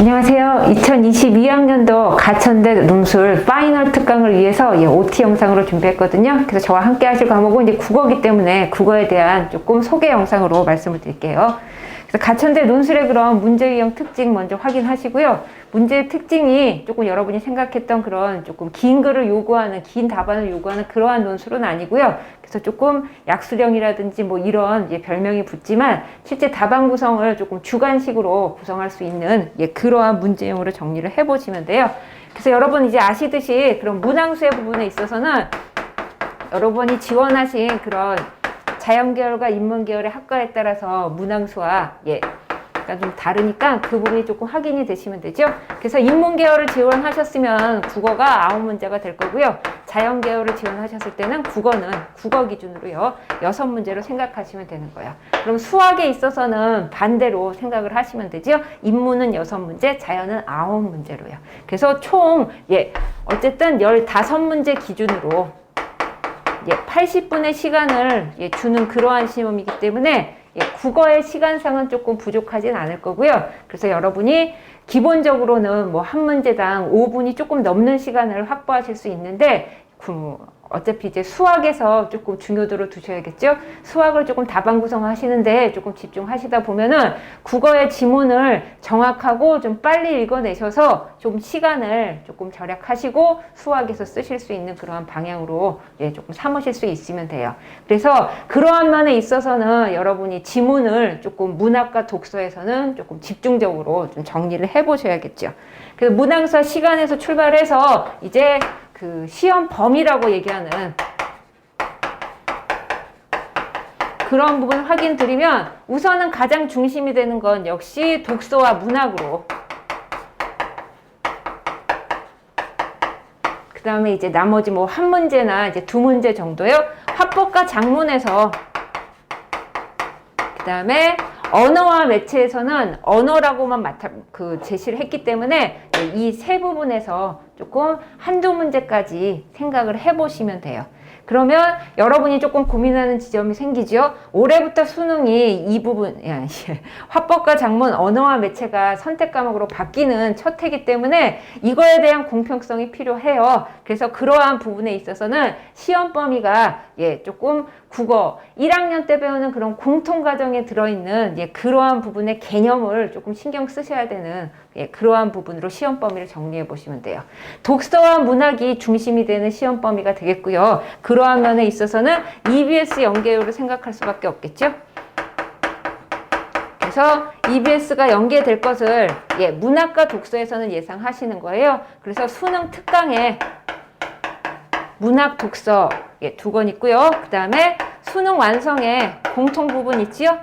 안녕하세요. 2022학년도 가천대 논술 파이널 특강을 위해서 OT 영상으로 준비했거든요. 그래서 저와 함께 하실 과목은 이제 국어이기 때문에 국어에 대한 조금 소개 영상으로 말씀을 드릴게요. 그래서 가천대 논술의 그런 문제 유형 특징 먼저 확인하시고요. 문제의 특징이 조금 여러분이 생각했던 그런 조금 긴 글을 요구하는, 긴 답안을 요구하는 그러한 논술은 아니고요. 그래서 조금 약수령이라든지 뭐 이런 별명이 붙지만 실제 답안 구성을 조금 주관식으로 구성할 수 있는 그러한 문제형으로 정리를 해보시면 돼요. 그래서 여러분 이제 아시듯이 그런 문항수의 부분에 있어서는 여러분이 지원하신 그런 자연계열과 인문계열의 학과에 따라서 문항수와 약간 좀 다르니까 그 부분이 조금 확인이 되시면 되죠. 그래서 인문계열을 지원하셨으면 국어가 9문제가 될 거고요. 자연계열을 지원하셨을 때는 국어는 국어 기준으로요 6문제로 생각하시면 되는 거예요. 그럼 수학에 있어서는 반대로 생각을 하시면 되죠. 인문은 6문제, 자연은 9문제로요. 그래서 총 어쨌든 15문제 기준으로 80분의 시간을 주는 그러한 시험이기 때문에 국어의 시간상은 조금 부족하진 않을 거고요. 그래서 여러분이 기본적으로는 뭐 한 문제당 5분이 조금 넘는 시간을 확보하실 수 있는데 어차피 이제 수학에서 조금 중요도를 두셔야겠죠. 수학을 조금 답안 구성하시는데 조금 집중하시다 보면은 국어의 지문을 정확하고 좀 빨리 읽어내셔서 좀 시간을 조금 절약하시고 수학에서 쓰실 수 있는 그러한 방향으로 조금 삼으실 수 있으면 돼요. 그래서 그러한 면에 있어서는 여러분이 지문을 조금 문학과 독서에서는 조금 집중적으로 좀 정리를 해보셔야겠죠. 그래서 문항사 시간에서 출발해서 이제 그 시험 범위라고 얘기하는 그런 부분 확인 드리면 우선은 가장 중심이 되는 건 역시 독서와 문학으로, 그 다음에 이제 나머지 뭐 한 문제나 이제 2문제 정도요. 화법과 작문에서, 그 다음에 언어와 매체에서는 언어라고만 제시를 했기 때문에 이 세 부분에서 조금 한두 문제까지 생각을 해보시면 돼요. 그러면 여러분이 조금 고민하는 지점이 생기죠. 올해부터 수능이 이 부분, 화법과 작문, 언어와 매체가 선택 과목으로 바뀌는 첫 해이기 때문에 이거에 대한 공평성이 필요해요. 그래서 그러한 부분에 있어서는 시험 범위가 조금 국어 1학년 때 배우는 그런 공통과정에 들어있는 그러한 부분의 개념을 조금 신경 쓰셔야 되는 그러한 부분으로 시험 범위를 정리해 보시면 돼요. 독서와 문학이 중심이 되는 시험 범위가 되겠고요. 그러한 면에 있어서는 EBS 연계율을 생각할 수밖에 없겠죠. 그래서 EBS가 연계될 것을 문학과 독서에서는 예상하시는 거예요. 그래서 수능 특강에 문학, 독서 두 권 있고요. 그 다음에 수능 완성에 공통 부분 있지요.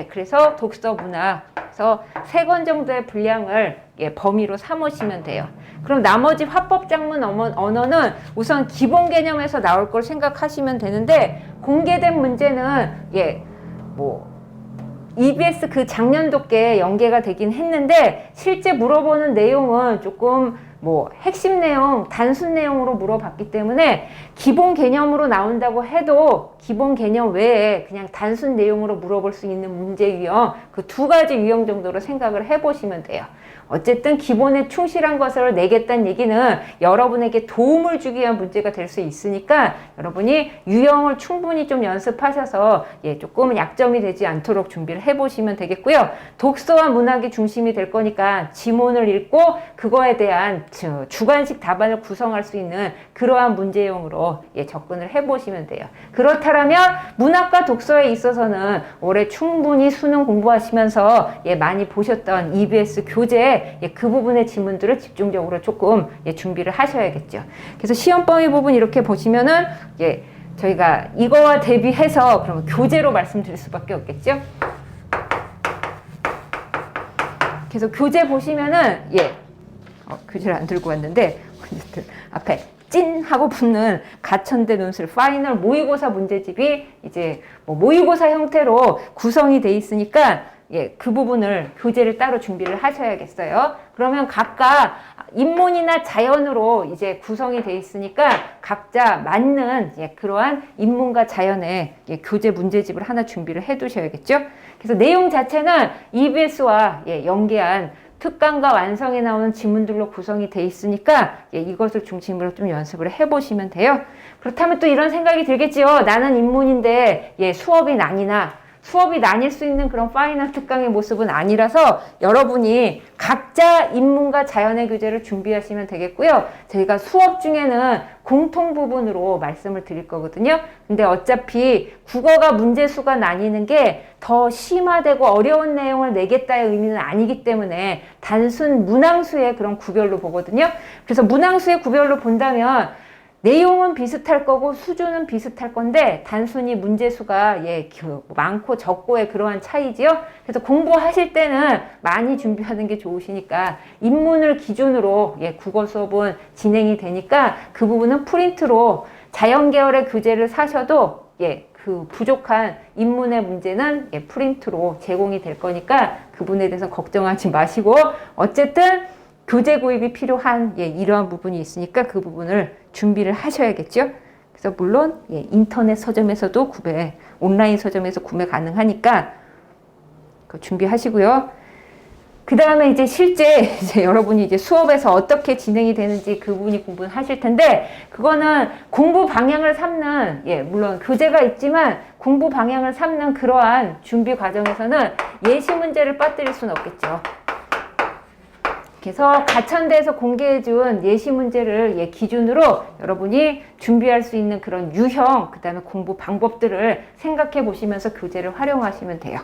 그래서 독서, 문학, 그래서 3권 정도의 분량을 범위로 삼으시면 돼요. 그럼 나머지 화법, 작문, 언어는 우선 기본 개념에서 나올 걸 생각하시면 되는데 공개된 문제는 EBS 그 작년도께 연계가 되긴 했는데 실제 물어보는 내용은 조금 핵심 내용, 단순 내용으로 물어봤기 때문에 기본 개념으로 나온다고 해도 기본 개념 외에 그냥 단순 내용으로 물어볼 수 있는 문제 유형, 그 2가지 유형 정도로 생각을 해보시면 돼요. 어쨌든 기본에 충실한 것을 내겠다는 얘기는 여러분에게 도움을 주기 위한 문제가 될 수 있으니까 여러분이 유형을 충분히 좀 연습하셔서 조금 약점이 되지 않도록 준비를 해보시면 되겠고요. 독서와 문학이 중심이 될 거니까 지문을 읽고 그거에 대한 주관식 답안을 구성할 수 있는 그러한 문제형으로 접근을 해보시면 돼요. 그렇다면 문학과 독서에 있어서는 올해 충분히 수능 공부하시면서 많이 보셨던 EBS 교재 그 부분의 지문들을 집중적으로 조금 준비를 하셔야겠죠. 그래서 시험 범위 부분 이렇게 보시면은 저희가 이거와 대비해서 그러면 교재로 말씀드릴 수밖에 없겠죠. 그래서 교재 보시면은 교재를 안 들고 왔는데 앞에 찐 하고 붙는 가천대 논술 파이널 모의고사 문제집이 이제 모의고사 형태로 구성이 돼 있으니까 그 부분을 교재를 따로 준비를 하셔야겠어요. 그러면 각각 인문이나 자연으로 이제 구성이 돼 있으니까 각자 맞는 그러한 인문과 자연의 교재 문제집을 하나 준비를 해 두셔야겠죠. 그래서 내용 자체는 EBS와 연계한 특강과 완성에 나오는 지문들로 구성이 돼 있으니까 예, 이것을 중심으로 좀 연습을 해보시면 돼요. 그렇다면 또 이런 생각이 들겠지요. 나는 인문인데 예, 수업이 나뉠 수 있는 그런 파이널 특강의 모습은 아니라서 여러분이 각자 인문과 자연의 교재를 준비하시면 되겠고요. 저희가 수업 중에는 공통 부분으로 말씀을 드릴 거거든요. 근데 어차피 국어가 문제수가 나뉘는 게 더 심화되고 어려운 내용을 내겠다의 의미는 아니기 때문에 단순 문항수의 그런 구별로 보거든요. 그래서 문항수의 구별로 본다면 내용은 비슷할 거고 수준은 비슷할 건데 단순히 문제수가 예, 많고 적고의 그러한 차이지요. 그래서 공부하실 때는 많이 준비하는 게 좋으시니까 인문을 기준으로 예, 국어 수업은 진행이 되니까 그 부분은 프린트로 자연 계열의 교재를 사셔도 예, 그 부족한 인문의 문제는 예, 프린트로 제공이 될 거니까 그 부분에 대해서 걱정하지 마시고 어쨌든 교재 구입이 필요한 예, 이러한 부분이 있으니까 그 부분을 준비를 하셔야겠죠. 그래서 물론 예, 인터넷 서점에서도 온라인 서점에서 구매 가능하니까 준비하시고요. 그 다음에 이제 실제 여러분이 이제 수업에서 어떻게 진행이 되는지 그 부분이 공부하실 텐데 그거는 공부 방향을 삼는 예, 물론 교재가 있지만 공부 방향을 삼는 그러한 준비 과정에서는 예시 문제를 빠뜨릴 수는 없겠죠. 그래서 가천대에서 공개해준 예시 문제를 예, 기준으로 여러분이 준비할 수 있는 그런 유형, 그 다음에 공부 방법들을 생각해 보시면서 교재를 활용하시면 돼요.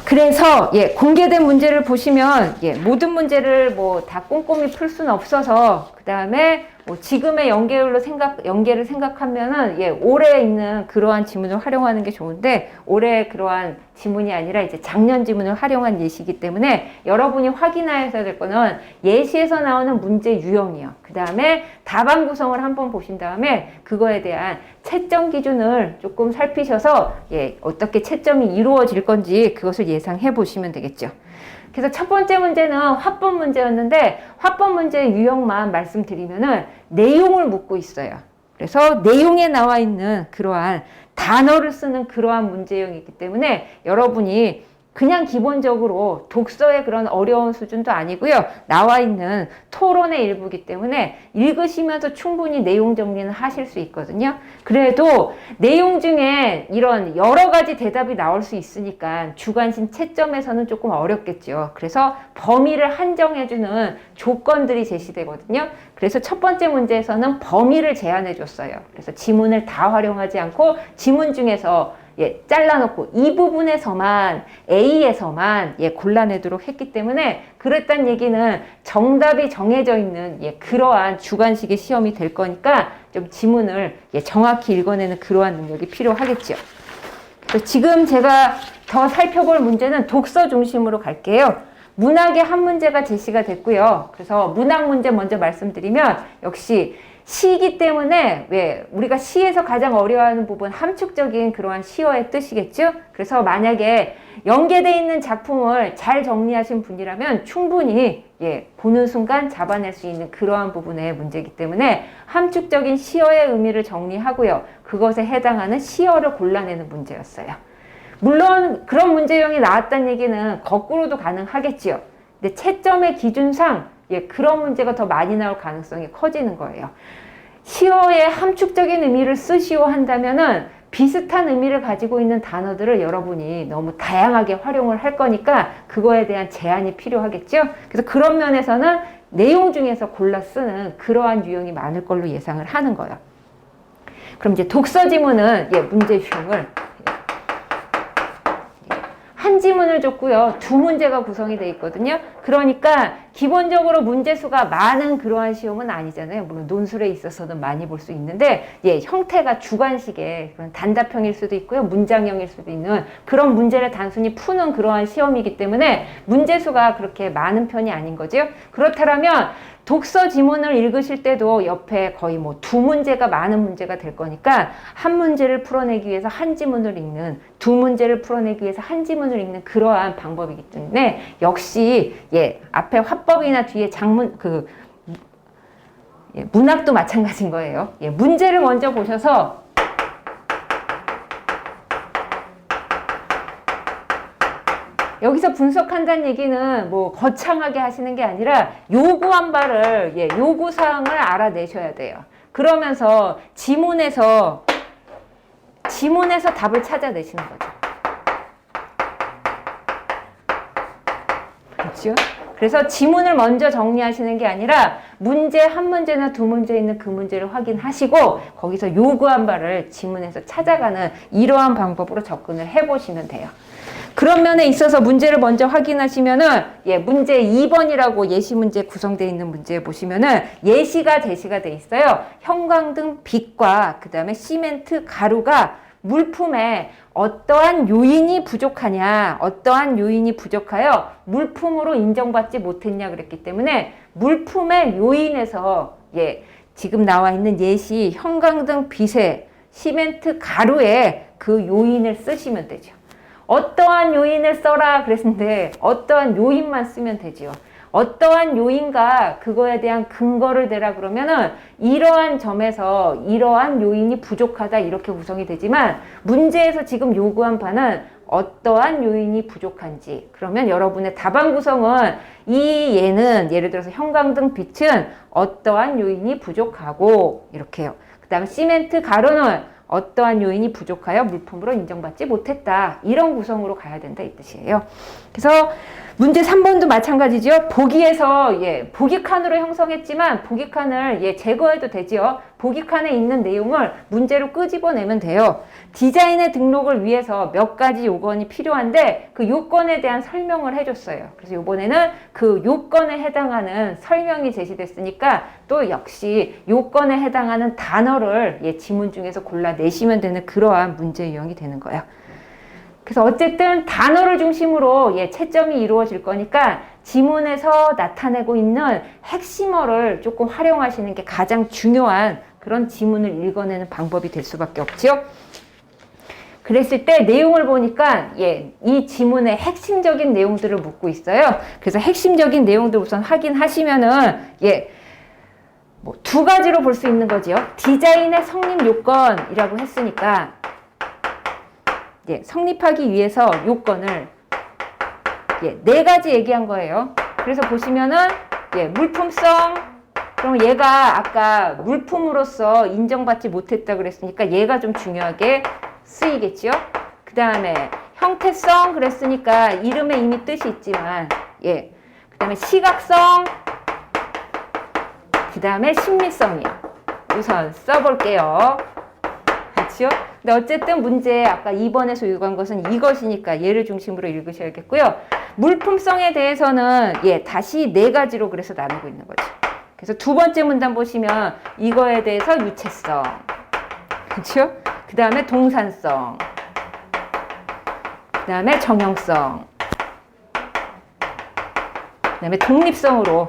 그래서 예, 공개된 문제를 보시면 예, 모든 문제를 뭐 다 꼼꼼히 풀 수는 없어서 그 다음에 뭐 지금의 연계를 생각하면은 예, 올해 있는 그러한 지문을 활용하는 게 좋은데 올해 그러한 지문이 아니라 이제 작년 지문을 활용한 예시이기 때문에 여러분이 확인하셔야 될 거는 예시에서 나오는 문제 유형이요. 그 다음에 답안 구성을 한번 보신 다음에 그거에 대한 채점 기준을 조금 살피셔서 예, 어떻게 채점이 이루어질 건지 그것을 예상해 보시면 되겠죠. 그래서 첫 번째 문제는 화법 문제였는데 화법 문제의 유형만 말씀드리면은 내용을 묻고 있어요. 그래서 내용에 나와 있는 그러한 단어를 쓰는 그러한 문제형이기 때문에 여러분이 그냥 기본적으로 독서의 그런 어려운 수준도 아니고요. 나와 있는 토론의 일부이기 때문에 읽으시면서 충분히 내용 정리는 하실 수 있거든요. 그래도 내용 중에 이런 여러 가지 대답이 나올 수 있으니까 주관식 채점에서는 조금 어렵겠죠. 그래서 범위를 한정해주는 조건들이 제시되거든요. 그래서 첫 번째 문제에서는 범위를 제한해 줬어요. 그래서 지문을 다 활용하지 않고 지문 중에서 예, 잘라놓고 이 부분에서만 A에서만 예, 골라내도록 했기 때문에 그랬단 얘기는 정답이 정해져 있는 예, 그러한 주관식의 시험이 될 거니까 좀 지문을 예, 정확히 읽어내는 그러한 능력이 필요하겠죠. 지금 제가 더 살펴볼 문제는 독서 중심으로 갈게요. 문학의 한 문제가 제시가 됐고요. 그래서 문학 문제 먼저 말씀드리면 역시 시이기 때문에 왜 우리가 시에서 가장 어려워하는 부분 함축적인 그러한 시어의 뜻이겠죠. 그래서 만약에 연계되어 있는 작품을 잘 정리하신 분이라면 충분히 예, 보는 순간 잡아낼 수 있는 그러한 부분의 문제이기 때문에 함축적인 시어의 의미를 정리하고요. 그것에 해당하는 시어를 골라내는 문제였어요. 물론 그런 문제형이 나왔다는 얘기는 거꾸로도 가능하겠지요. 근데 채점의 기준상 예, 그런 문제가 더 많이 나올 가능성이 커지는 거예요. 시어의 함축적인 의미를 쓰시오 한다면은 비슷한 의미를 가지고 있는 단어들을 여러분이 너무 다양하게 활용을 할 거니까 그거에 대한 제한이 필요하겠죠. 그래서 그런 면에서는 내용 중에서 골라 쓰는 그러한 유형이 많을 걸로 예상을 하는 거예요. 그럼 이제 독서 지문은 예, 문제 유형을 한 지문을 줬고요. 두 문제가 구성이 되어 있거든요. 그러니까 기본적으로 문제수가 많은 그러한 시험은 아니잖아요. 물론 논술에 있어서는 많이 볼 수 있는데 예, 형태가 주관식의 그런 단답형일 수도 있고요. 문장형일 수도 있는 그런 문제를 단순히 푸는 그러한 시험이기 때문에 문제수가 그렇게 많은 편이 아닌 거죠. 그렇다면 독서 지문을 읽으실 때도 옆에 거의 뭐 두 문제가 많은 문제가 될 거니까 한 문제를 풀어내기 위해서 한 지문을 읽는, 두 문제를 풀어내기 위해서 한 지문을 읽는 그러한 방법이기 때문에 역시 예, 앞에 화법이나 뒤에 장문 예, 문학도 마찬가지인 거예요. 예, 문제를 먼저 보셔서 여기서 분석한다는 얘기는 뭐 거창하게 하시는 게 아니라 요구한 바를, 요구사항을 알아내셔야 돼요. 그러면서 지문에서 답을 찾아내시는 거죠. 그렇죠? 그래서 지문을 먼저 정리하시는 게 아니라 문제 한 문제나 두 문제 있는 그 문제를 확인하시고 거기서 요구한 바를 지문에서 찾아가는 이러한 방법으로 접근을 해보시면 돼요. 그런 면에 있어서 문제를 먼저 확인하시면은 문제 2번이라고 예시 문제 구성되어 있는 문제에 보시면은 예시가 제시가 돼 있어요. 형광등 빛과 그 다음에 시멘트 가루가 물품에 어떠한 요인이 부족하냐, 어떠한 요인이 부족하여 물품으로 인정받지 못했냐 그랬기 때문에 물품의 요인에서 지금 나와 있는 예시 형광등 빛에 시멘트 가루에 그 요인을 쓰시면 되죠. 어떠한 요인을 써라 그랬는데 어떠한 요인만 쓰면 되지요. 어떠한 요인과 그거에 대한 근거를 대라 그러면은 이러한 점에서 이러한 요인이 부족하다 이렇게 구성이 되지만 문제에서 지금 요구한 바는 어떠한 요인이 부족한지 그러면 여러분의 답안 구성은 이 얘는 예를 들어서 형광등 빛은 어떠한 요인이 부족하고 이렇게요. 그 다음에 시멘트 가루는 어떠한 요인이 부족하여 물품으로 인정받지 못했다. 이런 구성으로 가야 된다 이 뜻이에요. 그래서 문제 3번도 마찬가지죠. 보기에서 보기 칸으로 형성했지만 보기 칸을 제거해도 되지요. 보기 칸에 있는 내용을 문제로 끄집어내면 돼요. 디자인의 등록을 위해서 몇 가지 요건이 필요한데 그 요건에 대한 설명을 해줬어요. 그래서 이번에는 그 요건에 해당하는 설명이 제시됐으니까 또 역시 요건에 해당하는 단어를 지문 중에서 골라내시면 되는 그러한 문제 유형이 되는 거예요. 그래서 어쨌든 단어를 중심으로 채점이 이루어질 거니까 지문에서 나타내고 있는 핵심어를 조금 활용하시는 게 가장 중요한 그런 지문을 읽어내는 방법이 될 수밖에 없지요. 그랬을 때 내용을 보니까 이 지문의 핵심적인 내용들을 묻고 있어요. 그래서 핵심적인 내용들 우선 확인하시면은 뭐 두 가지로 볼 수 있는 거지요. 디자인의 성립 요건이라고 했으니까 성립하기 위해서 요건을 네 가지 얘기한 거예요. 그래서 보시면은 물품성, 그럼 얘가 아까 물품으로서 인정받지 못했다 그랬으니까 얘가 좀 중요하게 쓰이겠죠. 그 다음에 형태성 그랬으니까 이름에 이미 뜻이 있지만 그 다음에 시각성, 그 다음에 심미성이요. 우선 써볼게요. 그렇죠? 근데 어쨌든 문제 아까 2번에서 요구한 것은 이것이니까 얘를 중심으로 읽으셔야겠고요. 물품성에 대해서는 다시 네 가지로 그래서 나누고 있는 거죠. 그래서 두 번째 문단 보시면 이거에 대해서 유체성, 그렇죠? 그 다음에 동산성, 그 다음에 정형성, 그 다음에 독립성으로.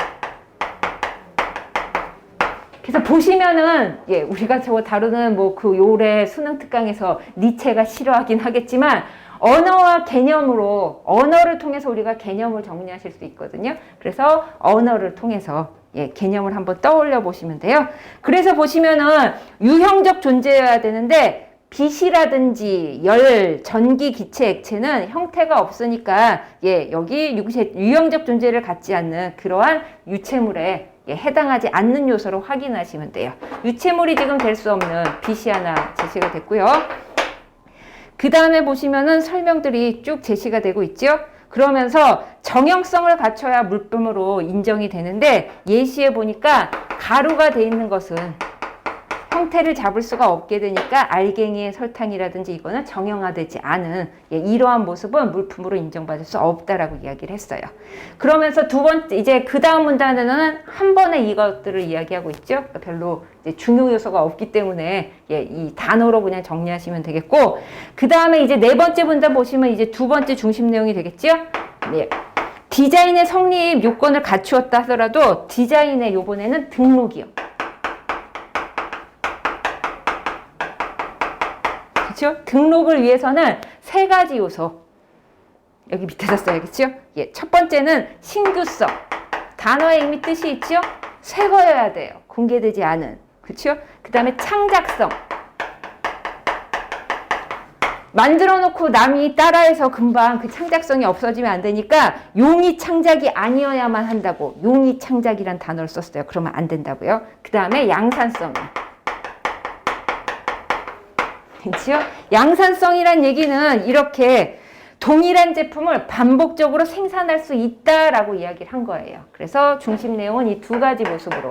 그래서 보시면은 우리가 저거 다루는 뭐 그 요래 수능 특강에서 니체가 싫어하긴 하겠지만 언어와 개념으로 언어를 통해서 우리가 개념을 정리하실 수 있거든요. 그래서 언어를 통해서 개념을 한번 떠올려 보시면 돼요. 그래서 보시면은 유형적 존재여야 되는데 빛이라든지 열, 전기, 기체, 액체는 형태가 없으니까 여기 유형적 존재를 갖지 않는 그러한 유체물에 해당하지 않는 요소로 확인하시면 돼요. 유체물이 지금 될 수 없는 빛이 하나 제시가 됐고요. 그 다음에 보시면은 설명들이 쭉 제시가 되고 있죠. 그러면서 정형성을 갖춰야 물품으로 인정이 되는데 예시에 보니까 가루가 돼 있는 것은 형태를 잡을 수가 없게 되니까 알갱이의 설탕이라든지 이거는 정형화되지 않은 이러한 모습은 물품으로 인정받을 수 없다라고 이야기를 했어요. 그러면서 두 번째 이제 그 다음 문단에는 한 번에 이것들을 이야기하고 있죠. 별로 이제 중요 요소가 없기 때문에 이 단어로 그냥 정리하시면 되겠고, 그 다음에 이제 네 번째 문단 보시면 이제 두 번째 중심 내용이 되겠죠. 디자인의 성립 요건을 갖추었다 하더라도 디자인의 요번에는 등록이요. 그렇죠? 등록을 위해서는 세 가지 요소 여기 밑에다 써야겠죠? 첫 번째는 신규성, 단어에 이미 뜻이 있죠? 새 거여야 돼요. 공개되지 않은. 그렇죠? 그 다음에 창작성, 만들어 놓고 남이 따라해서 금방 그 창작성이 없어지면 안 되니까 용이 창작이 아니어야만 한다고 용이 창작이란 단어를 썼어요. 그러면 안 된다고요. 그 다음에 양산성이. 그렇죠? 양산성이란 얘기는 이렇게 동일한 제품을 반복적으로 생산할 수 있다라고 이야기를 한 거예요. 그래서 중심 내용은 이 두 가지 모습으로.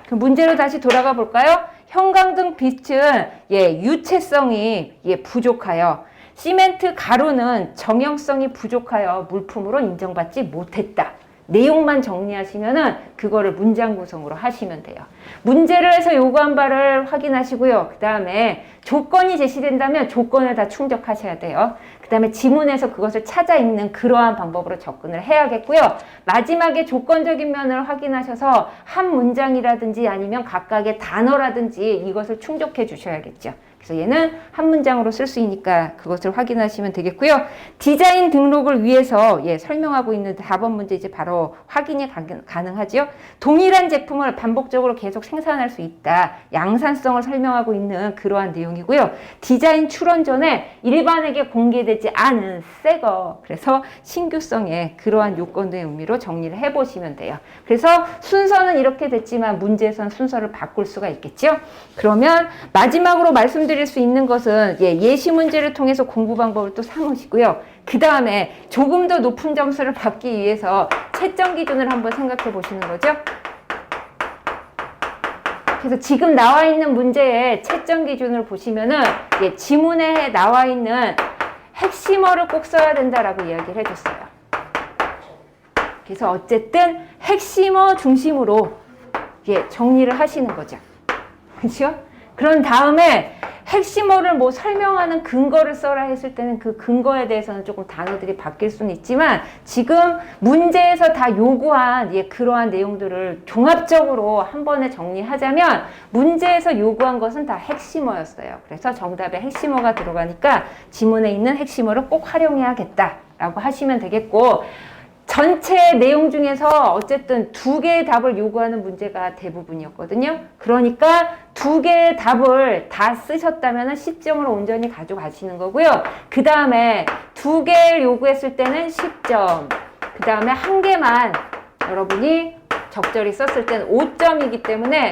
그 문제로 다시 돌아가 볼까요? 형광등 빛은 유체성이 부족하여 시멘트 가루는 정형성이 부족하여 물품으로 인정받지 못했다. 내용만 정리하시면은 그거를 문장 구성으로 하시면 돼요. 문제를 해서 요구한 바를 확인하시고요. 그 다음에 조건이 제시된다면 조건을 다 충족하셔야 돼요. 그 다음에 지문에서 그것을 찾아 읽는 그러한 방법으로 접근을 해야겠고요. 마지막에 조건적인 면을 확인하셔서 한 문장이라든지 아니면 각각의 단어라든지 이것을 충족해 주셔야겠죠. 그래서 얘는 한 문장으로 쓸 수 있으니까 그것을 확인하시면 되겠고요. 디자인 등록을 위해서 설명하고 있는 4번 문제 이제 바로 확인이 가능하죠. 동일한 제품을 반복적으로 계속 생산할 수 있다. 양산성을 설명하고 있는 그러한 내용이고요. 디자인 출원 전에 일반에게 공개되지 않은 새거. 그래서 신규성의 그러한 요건의 의미로 정리를 해보시면 돼요. 그래서 순서는 이렇게 됐지만 문제에서는 순서를 바꿀 수가 있겠죠. 그러면 마지막으로 말씀드릴 수 있는 것은 예시 문제를 통해서 공부 방법을 또 삼으시고요. 그 다음에 조금 더 높은 점수를 받기 위해서 채점 기준을 한번 생각해 보시는 거죠. 그래서 지금 나와 있는 문제의 채점 기준을 보시면은 지문에 나와 있는 핵심어를 꼭 써야 된다라고 이야기를 해줬어요. 그래서 어쨌든 핵심어 중심으로 정리를 하시는 거죠. 그렇죠? 그런 다음에 핵심어를 뭐 설명하는 근거를 써라 했을 때는 그 근거에 대해서는 조금 단어들이 바뀔 수는 있지만 지금 문제에서 다 요구한 그러한 내용들을 종합적으로 한 번에 정리하자면 문제에서 요구한 것은 다 핵심어였어요. 그래서 정답에 핵심어가 들어가니까 지문에 있는 핵심어를 꼭 활용해야겠다라고 하시면 되겠고 전체 내용 중에서 어쨌든 2개의 답을 요구하는 문제가 대부분이었거든요. 그러니까 2개의 답을 다 쓰셨다면 10점으로 온전히 가져가시는 거고요. 그 다음에 2개를 요구했을 때는 10점. 그 다음에 1개만 여러분이 적절히 썼을 때는 5점이기 때문에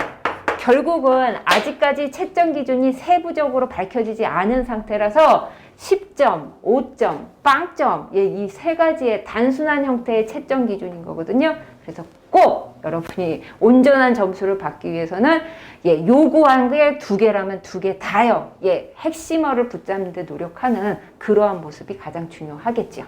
결국은 아직까지 채점 기준이 세부적으로 밝혀지지 않은 상태라서 10점, 5점, 빵점 이 세 가지의 단순한 형태의 채점 기준인 거거든요. 그래서 꼭 여러분이 온전한 점수를 받기 위해서는 요구한 게 2개라면 2개 다요. 핵심어를 붙잡는 데 노력하는 그러한 모습이 가장 중요하겠죠.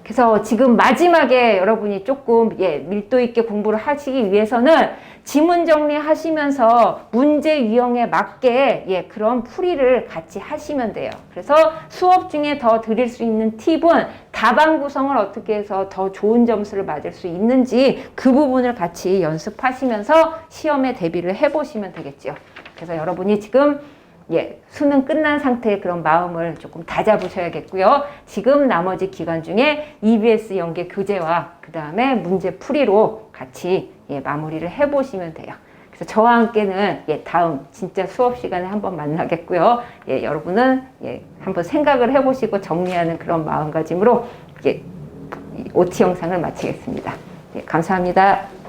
그래서 지금 마지막에 여러분이 조금 밀도 있게 공부를 하시기 위해서는 지문 정리하시면서 문제 유형에 맞게 그런 풀이를 같이 하시면 돼요. 그래서 수업 중에 더 드릴 수 있는 팁은 답안 구성을 어떻게 해서 더 좋은 점수를 맞을 수 있는지 그 부분을 같이 연습하시면서 시험에 대비를 해보시면 되겠죠. 그래서 여러분이 지금 수능 끝난 상태의 그런 마음을 조금 다잡으셔야겠고요. 지금 나머지 기간 중에 EBS 연계 교재와 그 다음에 문제 풀이로 같이 마무리를 해보시면 돼요. 그래서 저와 함께는 다음 진짜 수업 시간에 한번 만나겠고요. 여러분은 한번 생각을 해보시고 정리하는 그런 마음가짐으로 OT 영상을 마치겠습니다. 감사합니다.